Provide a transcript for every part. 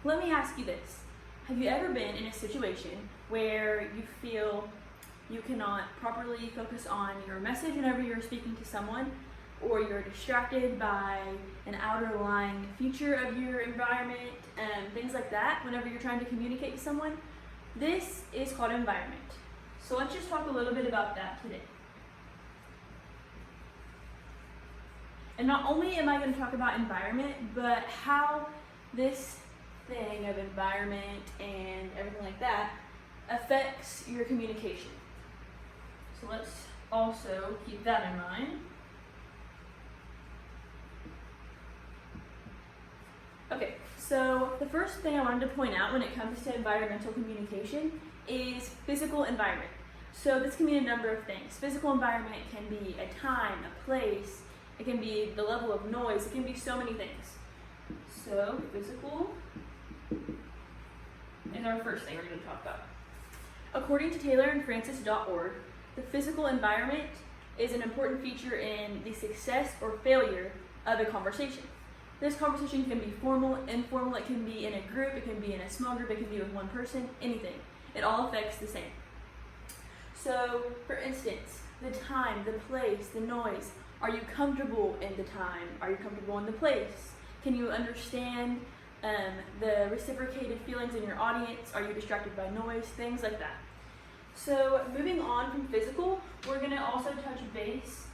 let me ask you this. Have you ever been in a situation where you feel you cannot properly focus on your message whenever you're speaking to someone, or you're distracted by an outer-lying feature of your environment, and things like that whenever you're trying to communicate to someone? This is called environment. So let's just talk a little bit about that today. And not only am I going to talk about environment, but how this thing of environment and everything like that affects your communication. So let's also keep that in mind. Okay, so the first thing I wanted to point out when it comes to environmental communication is physical environment. So this can mean a number of things. Physical environment can be a time, a place, it can be the level of noise, it can be so many things. So physical is our first thing we're going to talk about. According to TaylorandFrancis.org, the physical environment is an important feature in the success or failure of a conversation. This conversation can be formal, informal, it can be in a group, it can be in a small group, it can be with one person, anything. It all affects the same. So, for instance, the time, the place, the noise. Are you comfortable in the time? Are you comfortable in the place? Can you understand the reciprocated feelings in your audience? Are you distracted by noise? Things like that. So moving on from physical, we're going to also touch base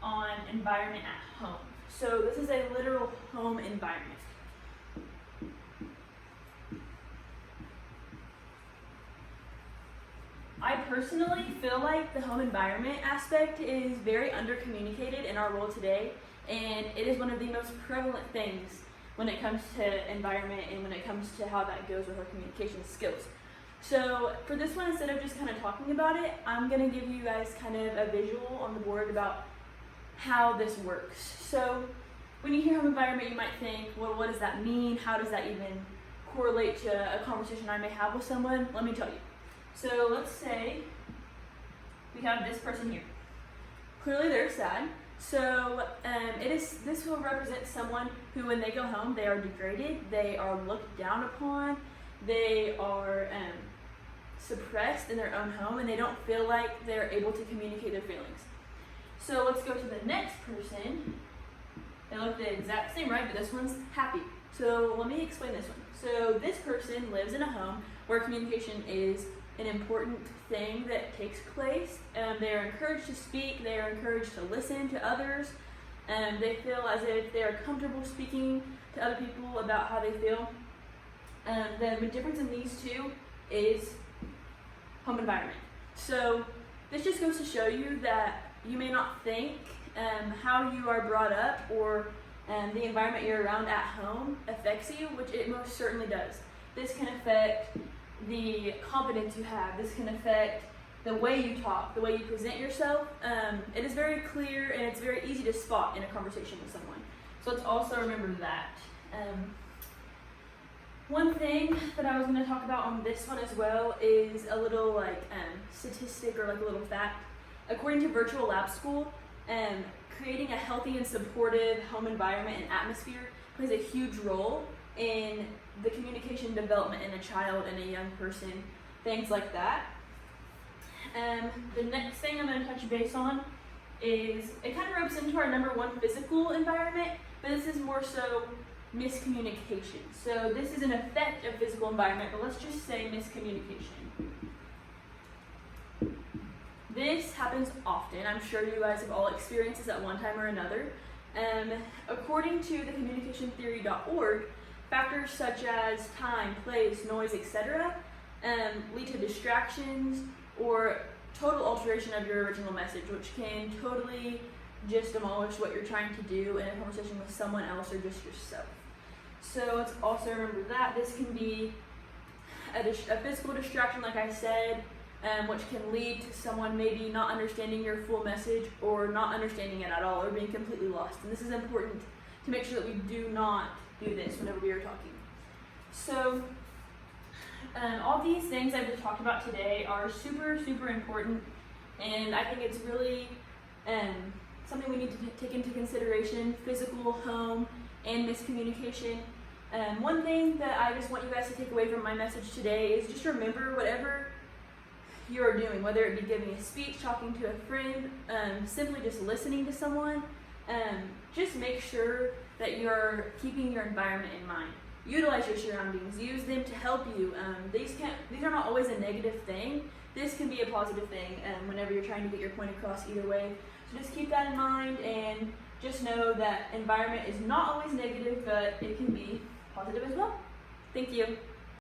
on environment at home. So this is a literal home environment. I personally feel like the home environment aspect is very undercommunicated in our world today, and it is one of the most prevalent things when it comes to environment and when it comes to how that goes with our communication skills. So for this one, instead of just kind of talking about it, I'm going to give you guys kind of a visual on the board about how this works. So when you hear home environment, you might think, well, what does that mean? How does that even correlate to a conversation I may have with someone? Let me tell you. So let's say we have this person here. Clearly they're sad. So this will represent someone who, when they go home, they are degraded, they are looked down upon, they are suppressed in their own home, and they don't feel like they're able to communicate their feelings. So let's go to the next person. They look the exact same, right? But this one's happy. So let me explain this one. So this person lives in a home where communication is an important thing that takes place. They are encouraged to speak, they are encouraged to listen to others, and they feel as if they are comfortable speaking to other people about how they feel. The difference in these two is home environment. So this just goes to show you that you may not think how you are brought up or the environment you're around at home affects you, which it most certainly does. This can affect the confidence you have. This can affect the way you talk, the way you present yourself. It is very clear and it's very easy to spot in a conversation with someone. So let's also remember that. One thing that I was going to talk about on this one as well is a little statistic or like a little fact. According to Virtual Lab School, creating a healthy and supportive home environment and atmosphere plays a huge role in the communication development in a child and a young person, things like that. The next thing I'm going to touch base on is, it kind of ropes into our number one physical environment, but this is more so miscommunication. So this is an effect of physical environment, but let's just say miscommunication. This happens often. I'm sure you guys have all experienced this at one time or another. According to the communicationtheory.org, factors such as time, place, noise, etc. Lead to distractions or total alteration of your original message, which can totally just demolish what you're trying to do in a conversation with someone else or just yourself. So let's also remember that this can be a physical distraction, like I said, which can lead to someone maybe not understanding your full message or not understanding it at all or being completely lost. And this is important to make sure that we do not do this whenever we are talking. So all these things I've just talked about today are super, super important, and I think it's really something we need to take into consideration: physical, home, and miscommunication. One thing that I just want you guys to take away from my message today is just remember whatever you're doing, whether it be giving a speech, talking to a friend, simply just listening to someone, just make sure that you're keeping your environment in mind. Utilize your surroundings, use them to help you. These are not always a negative thing. This can be a positive thing whenever you're trying to get your point across either way. So just keep that in mind and just know that environment is not always negative, but it can be positive as well. Thank you.